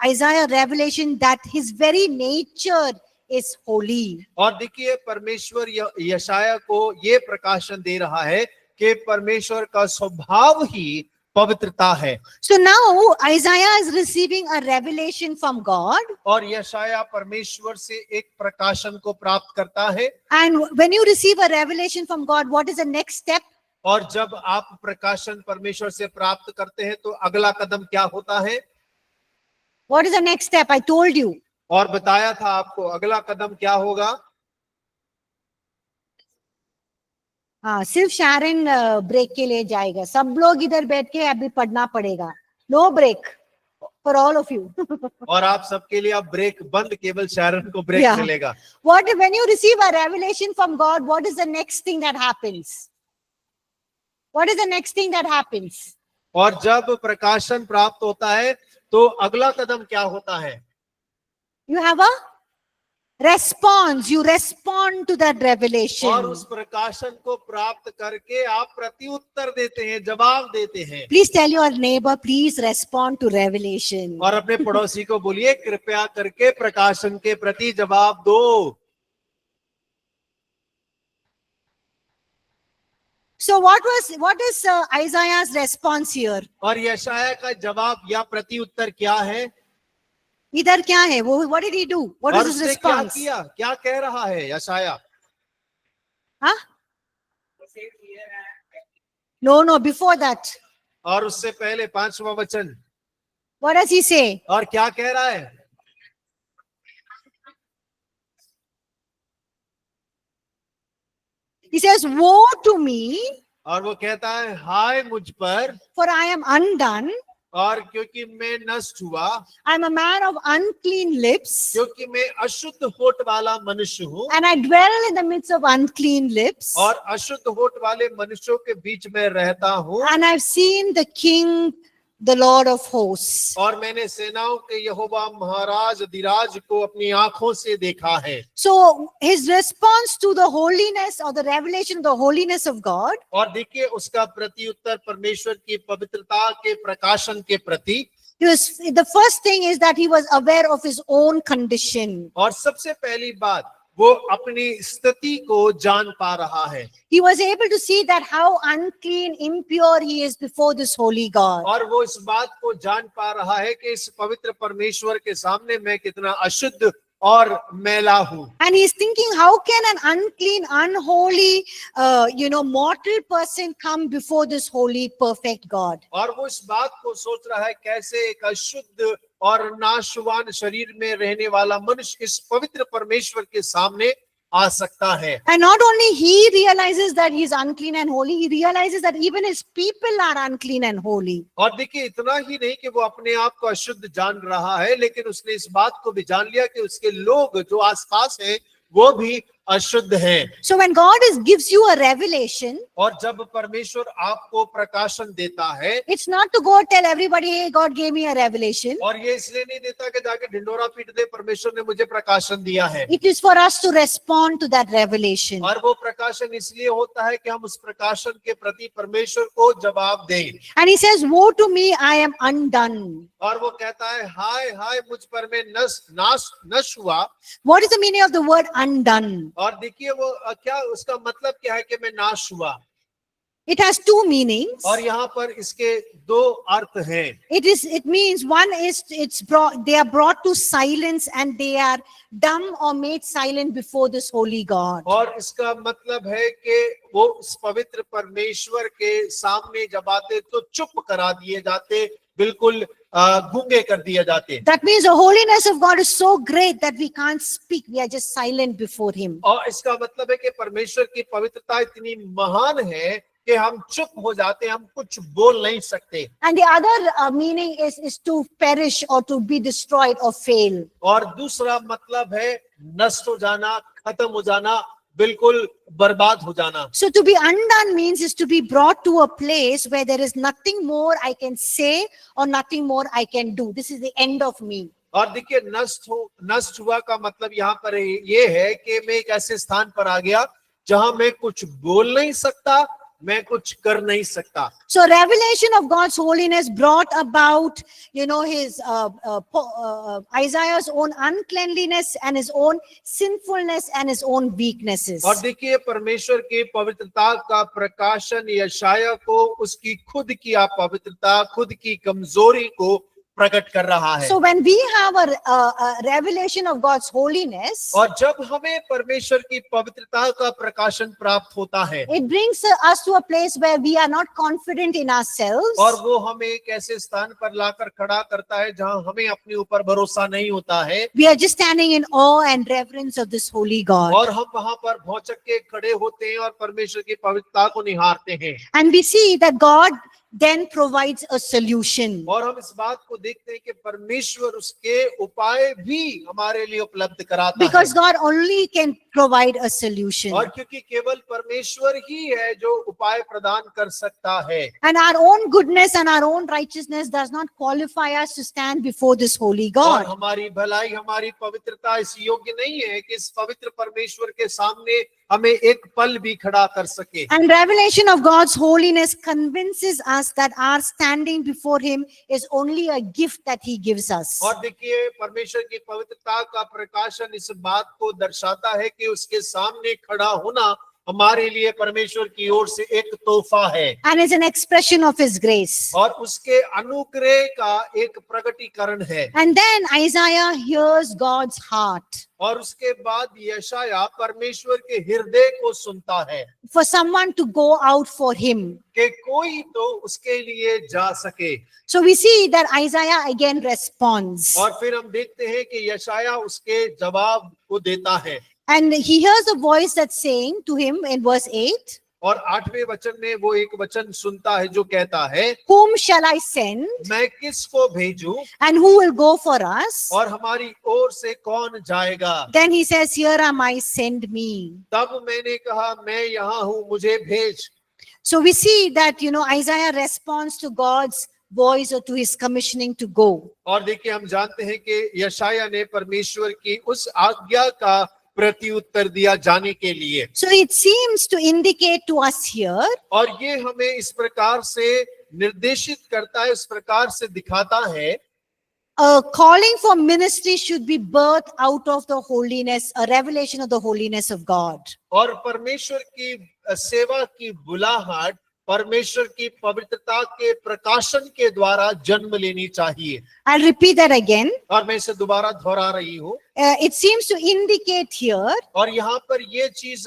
Isaiah revelation that his very nature is holy. और देखिए परमेश्वर यशाया को ये प्रकाशन दे रहा है कि परमेश्वर का स्वभाव ही पवित्रता है। So now Isaiah is receiving a revelation from God. और यशाया परमेश्वर से एक प्रकाशन को प्राप्त करता है। And when you receive a revelation from God, what is the next step? और जब आप प्रकाशन परमेश्वर से प्राप्त करते हैं तो अगला कदम क्या होता है? What is the next step? I told you. और बताया था आपको अगला कदम क्या होगा? हाँ, सिर्फ शारन ब्रेक के लिए जाएगा, सब लोग इधर बैठ के अभी पढ़ना पड़ेगा। No break for all of you. और आप सबके लिए अब ब्रेक बंद, केवल शारन को ब्रेक Yeah. मिलेगा। What when you receive a revelation from God, what is the next thing that happens? What is the next thing that happens? और जब प्रकाशन प्राप्त होता है तो अगला कदम क्या होता है? You have a response. You respond to that और revelation. उस प्रकाशन को प्राप्त करके आप प्रत्युत्तर देते हैं, जवाब देते हैं। Please tell your neighbor, please respond to revelation. और अपने पड़ोसी को बोलिए कृपया करके प्रकाशन के प्रति जवाब दो। So what is Isaiah's response here? और यशाया का जवाब या प्रत्युत्तर क्या है? इधर क्या है वो? What did he do? What और is his उसने क्या response? किया? क्या कह रहा है यशाया? Huh? No, before that. और उससे पहले 5वां वचन, What does he say? और क्या कह रहा है? He says, woe to me, और वो कहता है हाय मुझ पर, for I am undone. और क्योंकि मैं नष्ट हुआ, I am a man of unclean lips, क्योंकि मैं अशुद्ध होठ वाला मनुष्य हूँ, and I dwell in the midst of unclean lips, और अशुद्ध होठ वाले मनुष्यों के बीच में रहता हूँ, and I've seen the King, the Lord of hosts. और मैंने सेनाओं के यहोवा महाराज अधिराज को अपनी आंखों से देखा है। So his response to the holiness or the revelation of the holiness of God और देखिए उसका प्रत्युत्तर परमेश्वर की पवित्रता के प्रकाशन के प्रति, the first thing is that he was aware of his own condition. और सबसे पहली बात वो अपनी स्थिति को जान पा रहा है। He was able to see that how unclean, impure he is before this holy God. और वो इस बात को जान पा रहा है कि इस पवित्र परमेश्वर के सामने मैं कितना अशुद्ध और मैला हूँ। And he's thinking, how can an unclean, unholy, mortal person come before this holy, perfect God? और वो इस बात को सोच रहा है कैसे एक अशुद्ध और नाशवान शरीर में रहने वाला मनुष्य इस पवित्र परमेश्वर के सामने आ सकता है। And not only he realizes that he's unclean and holy, he realizes that even his people are unclean and holy. और देखिए इतना ही नहीं कि वो अपने आप को अशुद्ध जान रहा है, लेकिन उसने इस बात को भी जान लिया कि उसके लोग जो आसपास हैं वो भी अशुद्ध हैं। So when God gives you a revelation, और जब परमेश्वर आपको प्रकाशन देता है, it's not to go tell everybody, hey, God gave me a revelation. और ये इसलिए नहीं देता कि जाके ढिंडोरा पीट दे परमेश्वर ने मुझे प्रकाशन दिया है। It is for us to respond to that revelation. और वो प्रकाशन इसलिए होता है कि हम उस प्रकाशन के प्रति परमेश्वर को जवाब दें। And he says, woe to me, I am undone. और वो कहता है हाय हाय मुझ पर मैं नष्ट हुआ। What is the meaning of the word undone? और देखिए वो क्या उसका मतलब क्या है कि मैं नाश हुआ। It has two meanings. और यहाँ पर इसके दो अर्थ हैं। It means one is they are brought to silence and they are dumb or made silent before this holy God. और इसका मतलब है कि वो इस पवित्र परमेश्वर के सामने जब आते तो चुप करा दिए जाते, बिल्कुल गूंगे कर दिए जाते। That means the holiness of God is so great that we can't speak. We are just silent before him. और इसका मतलब है कि परमेश्वर की पवित्रता इतनी महान है कि हम चुप हो जाते हैं, हम कुछ बोल नहीं सकते। And the other meaning is to perish or to be destroyed or fail. और दूसरा मतलब है नष्ट हो जाना, खत्म हो जाना, बिल्कुल बर्बाद हो जाना। So to be undone means is to be brought to a place where there is nothing more I can say or nothing more I can do. This is the end of me. और देखिए नष्ट हुआ का मतलब यहाँ पर ये है कि मैं एक ऐसे स्थान पर आ गया जहां मैं कुछ बोल नहीं सकता, मैं कुछ कर नहीं सकता। So revelation of God's holiness brought about, his Isaiah's own uncleanliness and his own sinfulness and his own weaknesses. और देखिए परमेश्वर की पवित्रता का प्रकाशन यशाया को उसकी खुद की अपवित्रता, खुद की कमजोरी को प्रकट कर रहा है। So when we have a revelation of God's holiness, और जब हमें परमेश्वर की पवित्रता का प्रकाशन प्राप्त होता है, it brings us to a place where we are not confident in ourselves. और वो हमें एक ऐसे स्थान पर लाकर खड़ा करता है जहां हमें अपने ऊपर भरोसा नहीं होता है। We are just standing in awe and reverence of this holy God. और हम वहां पर भौचक के खड़े होते हैं और परमेश्वर की पवित्रता को निहारते हैं। And we see that God then provides a solution. और हम इस बात को देखते हैं कि परमेश्वर उसके उपाय भी हमारे लिए उपलब्ध कराता Because है। God only can provide a solution. और क्योंकि केवल परमेश्वर ही है जो उपाय प्रदान कर सकता है। And our own goodness and our own righteousness does not qualify us to stand before this holy और God. हमारी भलाई, हमारी पवित्रता इस योग्य नहीं है कि इस पवित्र परमेश्वर के सामने हमें एक पल भी खड़ा कर सके। And revelation of God's holiness convinces us that our standing before Him is only a gift that He gives us. और देखिए परमेश्वर की पवित्रता का प्रकाशन इस बात को दर्शाता है कि उसके सामने खड़ा होना हमारे लिए परमेश्वर की ओर से एक तोहफा है। And is an expression of His grace. और उसके अनुग्रह का एक प्रकटीकरण है। And then Isaiah hears God's heart. और उसके बाद यशाया परमेश्वर के हृदय को सुनता है For someone to go out for him. कि कोई तो उसके लिए जा सके। So we see that Isaiah again responds. और फिर हम देखते हैं कि यशाया उसके जवाब को देता है। And he hears a voice that's saying to him in verse 8, और 8वें वचन में वो एक वचन सुनता है जो कहता है, Whom shall I send? मैं किसको भेजूं And who will go for us? और हमारी ओर से कौन जाएगा? Then he says, Here am I, send me. तब मैंने कहा मैं यहाँ हूँ, मुझे भेज। So we see that, Isaiah responds to God's voice or to his commissioning to go. और देखिए हम जानते हैं कि यशाया ने परमेश्वर की उस आज्ञा का प्रति उत्तर दिया जाने के लिए। So it seems to indicate to us here और ये हमें इस प्रकार से निर्देशित करता है, इस प्रकार से दिखाता है a calling for ministry should be birthed out of the holiness, a revelation of the holiness of God. और परमेश्वर की सेवा की बुलाहट परमेश्वर की पवित्रता के प्रकाशन के द्वारा जन्म लेनी चाहिए। I'll repeat that again. और मैं इसे दोबारा दोहरा रही हूँ। It seems to indicate here और यहाँ पर ये चीज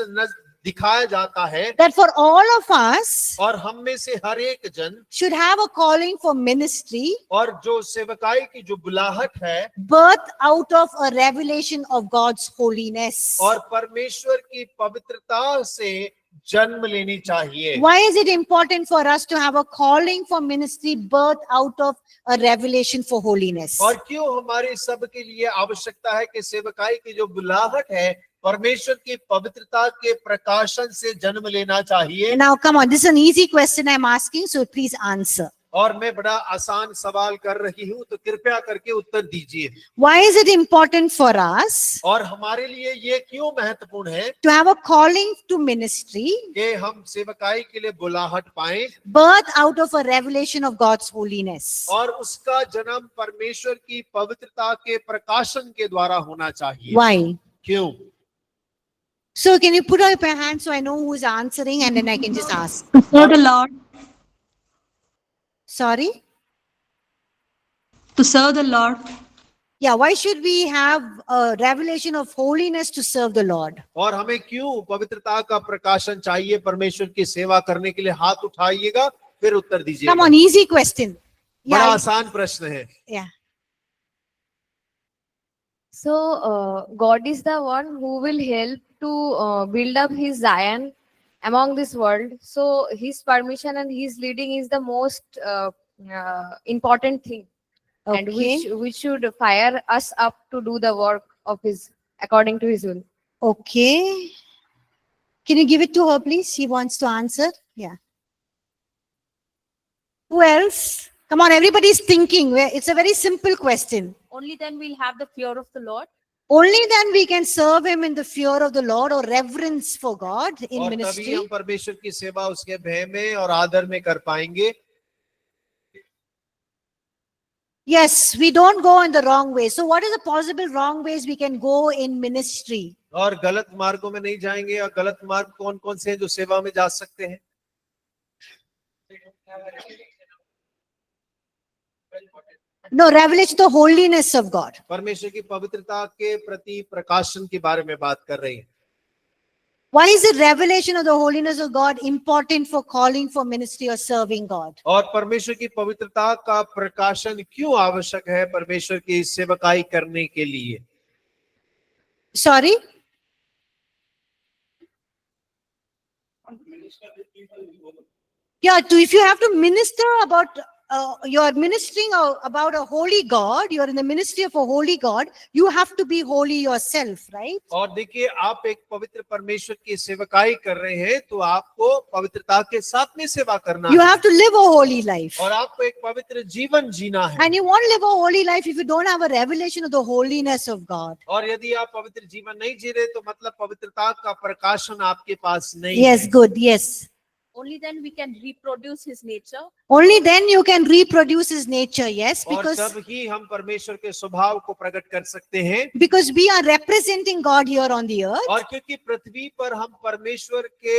दिखाया जाता है that for all of us और हम में से हर एक जन should have a calling for ministry और जो सेवकाई की जो बुलाहट है birth out of a revelation of God's holiness. और परमेश्वर की पवित्रता से जन्म लेनी चाहिए। Why is it important for us to have a calling for ministry birth out of a revelation for holiness? और क्यों हमारे सब के लिए आवश्यकता है कि सेवकाई की जो बुलाहट है परमेश्वर की पवित्रता के प्रकाशन से जन्म लेना चाहिए? Now come on, this is an easy question I'm asking, so please answer. और मैं बड़ा आसान सवाल कर रही हूँ तो कृपया करके उत्तर दीजिए। Why is it important for us और हमारे लिए ये क्यों महत्वपूर्ण है to have a calling to ministry कि हम सेवकाई के लिए बुलाहट पाएं birth out of a revelation of God's holiness? और उसका जन्म परमेश्वर की पवित्रता के प्रकाशन के द्वारा होना चाहिए? Why? क्यों? So can you put up your hand so I know who is answering and then I can just ask? To serve the Lord. Sorry? To serve the Lord. Yeah, why should we have a revelation of holiness to serve the Lord? और हमें क्यों पवित्रता का प्रकाशन चाहिए परमेश्वर की सेवा करने के लिए? हाथ उठाइएगा फिर उत्तर दीजिएगा। Come on, easy question. बड़ा Yeah, आसान प्रश्न है। yeah. So God is the one who will help to build up His Zion, among this world. So his permission and his leading is the most important thing, and Okay. which should fire us up to do the work of his according to his will. Okay. Can you give it to her, please? She wants to answer. Yeah. Who else? Come on, everybody's thinking. It's a very simple question. Only then we'll have the fear of the Lord. Only then we can serve him in the fear of the Lord or reverence for God in और तभी ministry. हम परमेश्वर की सेवा उसके भय में और आदर में कर पाएंगे. Yes, we don't go in the wrong way. So what is the possible wrong ways we can go in ministry? और गलत मार्गों में नहीं जाएंगे. और गलत मार्ग कौन कौन से हैं जो सेवा में जा सकते हैं? No, revelation the holiness of God. परमेश्वर की पवित्रता के प्रति प्रकाशन के बारे में बात कर रही है. Why is the revelation of the holiness of God important for calling for ministry or serving God? और परमेश्वर की पवित्रता का प्रकाशन क्यों आवश्यक है परमेश्वर की सेवकाई करने के लिए? Sorry? Yeah, if you have to minister about, you're ministering about a holy God, you're in the ministry of a holy God, you have to be holy yourself, right? और देखिए, आप एक पवित्र परमेश्वर की सेवकाई कर रहे हैं तो आपको पवित्रता के साथ में सेवा करना You है. have to live a holy life. और आपको एक पवित्र जीवन जीना है. And you won't live a holy life if you don't have a revelation of the holiness of God. और यदि आप पवित्र जीवन नहीं जी रहे तो मतलब पवित्रता का प्रकाशन आपके पास नहीं Yes, है. good, yes. Only then we can reproduce his nature. Only then you can reproduce his nature, yes, और because तब ही हम परमेश्वर के स्वभाव को प्रकट कर सकते हैं. we are representing God here on the earth. और क्योंकि पृथ्वी पर हम परमेश्वर के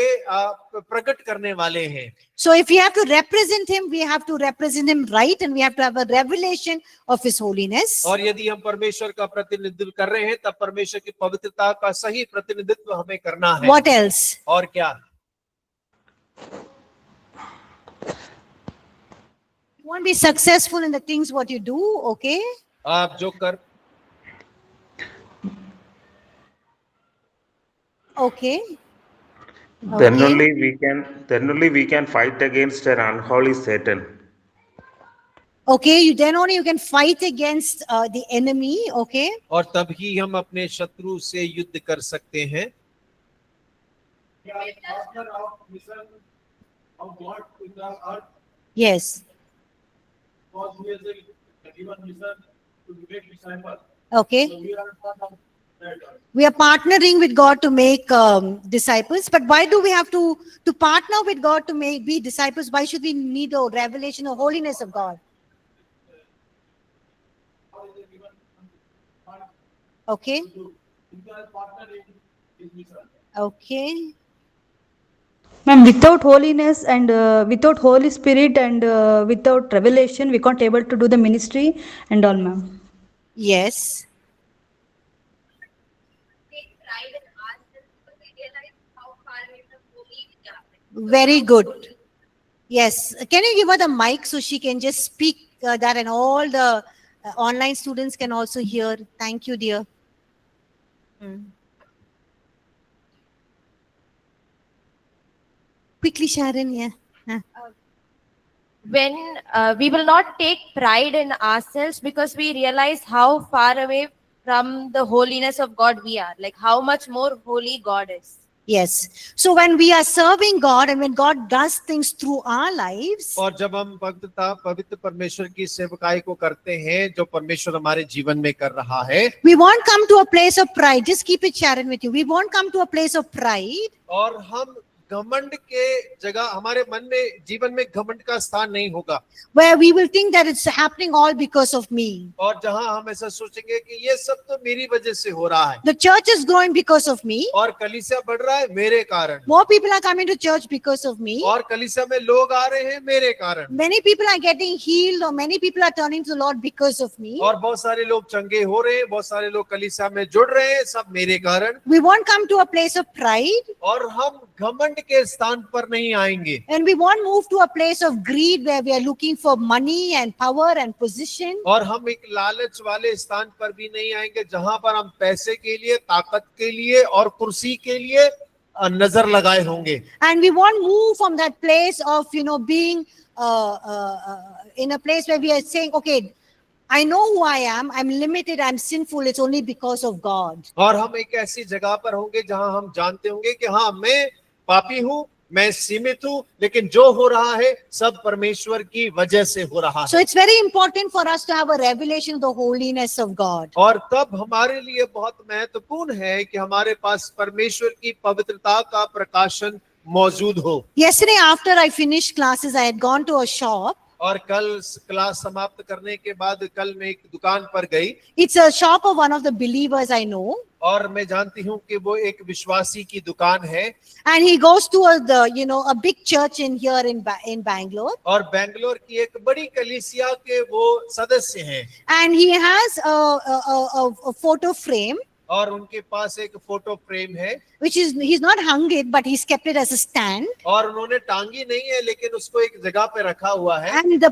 प्रकट करने वाले हैं. So if we have to represent him, we have to represent him right, and we have to have a revelation of his holiness. और यदि हम परमेश्वर का प्रतिनिधित्व कर रहे हैं तब परमेश्वर की पवित्रता का सही प्रतिनिधित्व हमें करना है. What else? और क्या? You want to be successful in the things what you do, okay? आप जो कर Okay. Then Okay. only we can fight against an unholy Satan. Okay, then only you can fight against the enemy, okay? और तब ही हम अपने शत्रु से युद्ध कर सकते हैं. Yes. Okay. We are partnering with God to make disciples, but why do we have to partner with God to be disciples? Why should we need a revelation of holiness of God? Okay. Okay. Ma'am, without holiness and without Holy Spirit and without revelation, we can't able to do the ministry and all, ma'am. Yes. Very good. Yes. Can you give her the mic so she can just speak that, and all the online students can also hear? Thank you, dear. Quickly, Sharon. Yeah. When we will not take pride in ourselves because we realize how far away from the holiness of God we are, like how much more holy God is. Yes. So when we are serving God and when God does things through our lives, और जब हम पवित्र परमेश्वर की सेवकाई को करते हैं जो परमेश्वर हमारे जीवन में कर रहा है, we won't come to a place of pride. Just keep it, Sharon, with you. We won't come to a place of pride. और हम घमंड के जगह हमारे मन में जीवन में घमंड का स्थान नहीं होगा, Where we will think that it's happening all because of me. और जहां हम ऐसा सोचेंगे कि ये सब तो मेरी वजह से हो रहा है, The church is growing because of me. और कलीसिया बढ़ रहा है मेरे कारण, More people are coming to church because of me. और कलीसिया में लोग आ रहे हैं मेरे कारण, Many people are getting healed, or many people are turning to the Lord because of me. और बहुत सारे लोग चंगे हो रहे हैं, बहुत सारे लोग कलीसिया में जुड़ रहे हैं, सब मेरे कारण. We won't come to a place of pride, और हम घमंड के स्थान पर नहीं आएंगे, and we won't move to a place of greed where we are looking for money and power and position. और हम एक लालच वाले स्थान पर भी नहीं आएंगे जहां पर हम पैसे के लिए, ताकत के लिए और कुर्सी के लिए नजर लगाए होंगे। And we won't move from that place of, being in a place where we are saying, okay, I know who I am, I'm limited, I'm sinful, it's only because of God. और हम एक ऐसी जगह पर होंगे जहां हम जानते होंगे कि हाँ, मैं पापी हूँ, मैं सीमित हूँ, लेकिन जो हो रहा है सब परमेश्वर की वजह से हो रहा So है। it's very important for us to have a revelation of the holiness of God. और तब हमारे लिए बहुत महत्वपूर्ण है कि हमारे पास परमेश्वर की पवित्रता का प्रकाशन मौजूद हो। Yesterday, after I finished classes, I had gone to a shop. और कल क्लास समाप्त करने के बाद कल मैं एक दुकान पर गई, It's a shop of one of the believers I know. और मैं जानती हूँ कि वो एक विश्वासी की दुकान है, And he goes to a big church in here in Bangalore. और बेंगलोर की एक बड़ी कलीसिया के वो सदस्य हैं, And he has a photo frame, और उनके पास एक फोटो फ्रेम है, which is, he's not hung it, but he's kept it as a stand. और उन्होंने टांगी नहीं है लेकिन उसको एक जगह पे रखा हुआ है, And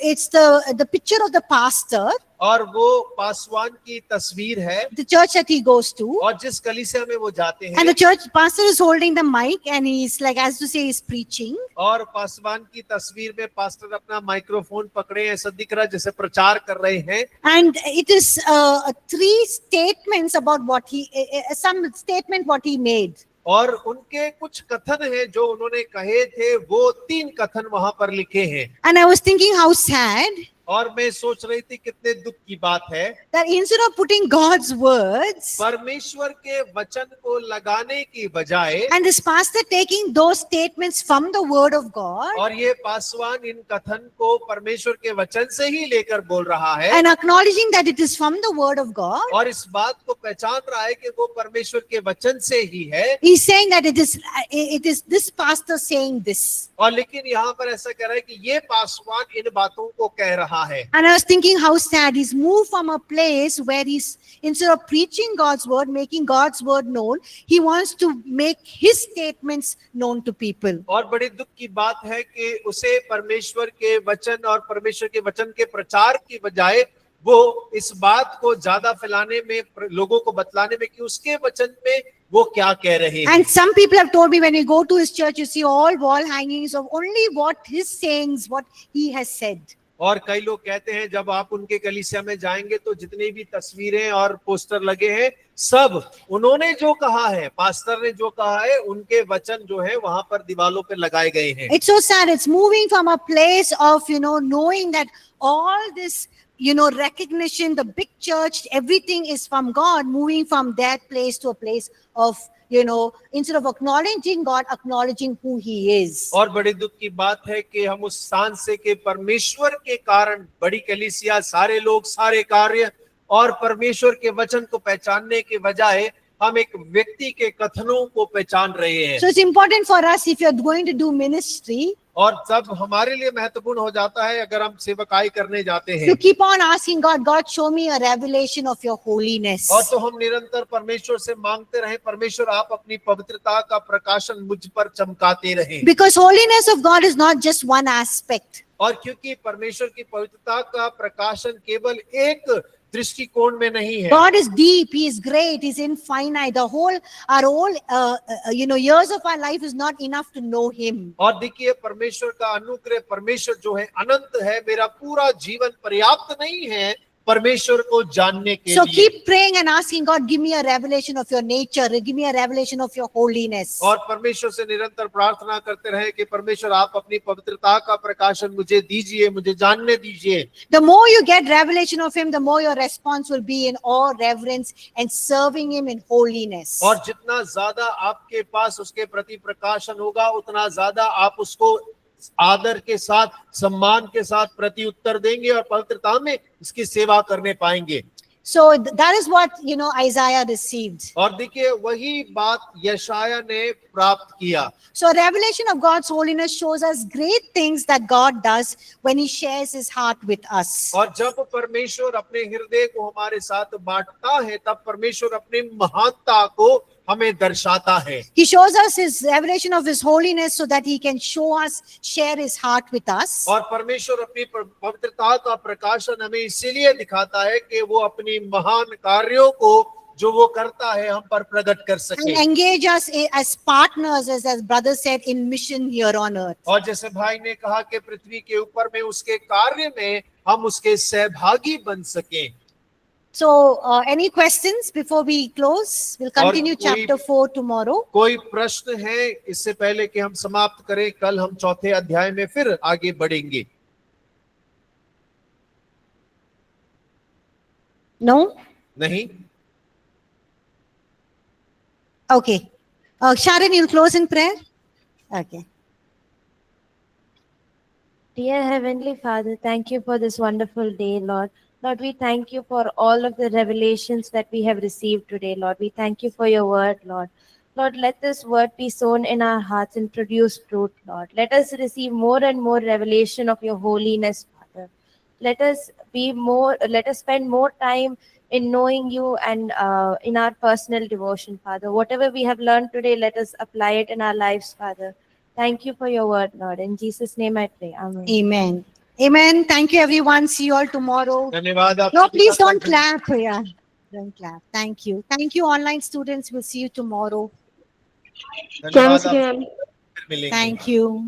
it's the picture of the pastor, और वो पासवान की तस्वीर है, the church that he goes to. और जिस कलीसिया में वो जाते And हैं, the church pastor is holding the mic and he's like, as to say, he's preaching. और पासवान की तस्वीर में पास्टर अपना माइक्रोफोन पकड़े, ऐसा दिख रहा है जैसे प्रचार कर रहे हैं, And it is 3 statements about some statement what he made. और उनके कुछ कथन हैं जो उन्होंने कहे थे, वो 3 कथन वहां पर लिखे हैं। And I was thinking how sad और मैं सोच रही थी कितने दुख की बात है, that instead of putting God's words परमेश्वर के वचन को लगाने की बजाय, and this pastor taking those statements from the word of God और ये पासवान इन कथन को परमेश्वर के वचन से ही लेकर बोल रहा है, and acknowledging that it is from the word of God, और इस बात को पहचान रहा है कि वो परमेश्वर के वचन से ही है, he's saying that it is this pastor saying this. और लेकिन यहाँ पर ऐसा कह रहा है कि ये पासवान इन बातों को कह रहा है। And I was thinking how sad he's moved from a place where he's, instead of preaching God's word, making God's word known, he wants to make his statements known to people. और बड़े दुख की बात है कि उसे परमेश्वर के वचन और परमेश्वर के वचन के प्रचार की बजाय वो इस बात को ज्यादा फैलाने में, लोगों को बतलाने में कि उसके वचन में वो क्या कह रहे हैं। And some people have told me when you go to his church, you see all wall hangings of only what his sayings, what he has said. और कई लोग कहते हैं जब आप उनके कलीसिया में जाएंगे तो जितनी भी तस्वीरें और पोस्टर लगे हैं, सब उन्होंने जो कहा है, पास्टर ने जो कहा है, उनके वचन जो है वहां पर दीवालों पे लगाए गए हैं। It's so sad. It's moving from a place of, knowing that all this, recognition, the big church, everything is from God, moving from that place to a place of, instead of acknowledging God, acknowledging who he is. और बड़ी दुख की बात है कि हम उस स्थान से के परमेश्वर के कारण बड़ी कलीसिया, सारे लोग, सारे कार्य और परमेश्वर के वचन को पहचानने के बजाय हम एक व्यक्ति के कथनों को पहचान रहे हैं। So it's important for us, if you're going to do ministry, और तब हमारे लिए महत्वपूर्ण हो जाता है अगर हम सेवकाई करने जाते हैं, to keep on asking God, God, show me a revelation of your holiness. और तो हम निरंतर परमेश्वर से मांगते रहे, परमेश्वर आप अपनी पवित्रता का प्रकाशन मुझ पर चमकाते रहे। Because holiness of God is not just one aspect. और क्योंकि परमेश्वर की पवित्रता का प्रकाशन केवल एक दृष्टिकोण में नहीं है। God is deep, he is great, he is infinite. Our whole years of our life is not enough to know him. और देखिए परमेश्वर का अनुग्रह, परमेश्वर जो है अनंत है, मेरा पूरा जीवन पर्याप्त नहीं है परमेश्वर को जानने के So लिए। keep praying and asking God, give me a revelation of your nature, give me a revelation of your holiness. और परमेश्वर से निरंतर प्रार्थना करते रहे कि परमेश्वर आप अपनी पवित्रता का प्रकाशन मुझे दीजिए, मुझे जानने दीजिए। The more you get revelation of him, the more your response will be in awe, reverence and serving him in holiness. और जितना ज्यादा आपके पास उसके प्रति प्रकाशन होगा, उतना ज्यादा आप उसको आदर के साथ, सम्मान के साथ प्रति उत्तर देंगे और पवित्रता में इसकी सेवा करने पाएंगे। So that is what Isaiah received. और देखिए वही बात यशाया ने प्राप्त किया। So revelation of God's holiness shows us great things that God does when he shares his heart with us. और जब परमेश्वर अपने हृदय को हमारे साथ बांटता है, तब परमेश्वर अपनी महानता को हमें दर्शाता है। He shows us his revelation of his holiness so that he can share his heart with us. और परमेश्वर अपनी पवित्रता का प्रकाशन हमें इसीलिए दिखाता है कि वो अपनी महान कार्यों को जो वो करता है हम पर प्रकट कर and सके। engage us as partners, as brother said, in mission here on earth. और जैसे भाई ने कहा कि पृथ्वी के ऊपर में उसके कार्य में हम उसके सहभागी बन सकें। So, any questions before we close? We'll continue कोई- chapter 4 tomorrow. कोई प्रश्न है इससे पहले कि हम समाप्त करें? कल हम चौथे अध्याय में फिर आगे बढ़ेंगे। No? नहीं? Okay. Sharon, you'll close in prayer? Okay. Dear Heavenly Father, thank you for this wonderful day, Lord. Lord, we thank you for all of the revelations that we have received today, Lord. We thank you for your word, Lord. Lord, let this word be sown in our hearts and produce fruit, Lord. Let us receive more and more revelation of your holiness, Father. Let us spend more time in knowing you and in our personal devotion, Father. Whatever we have learned today, let us apply it in our lives, Father. Thank you for your word, Lord. In Jesus' name I pray. Amen. Amen. Amen. Thank you, everyone. See you all tomorrow. धन्यवाद आप No, सभी please का। don't clap. Yeah. Don't clap. Thank you. Thank you, online students. We'll see you tomorrow. धन्यवाद आप फिर मिलेंगे। Thank you.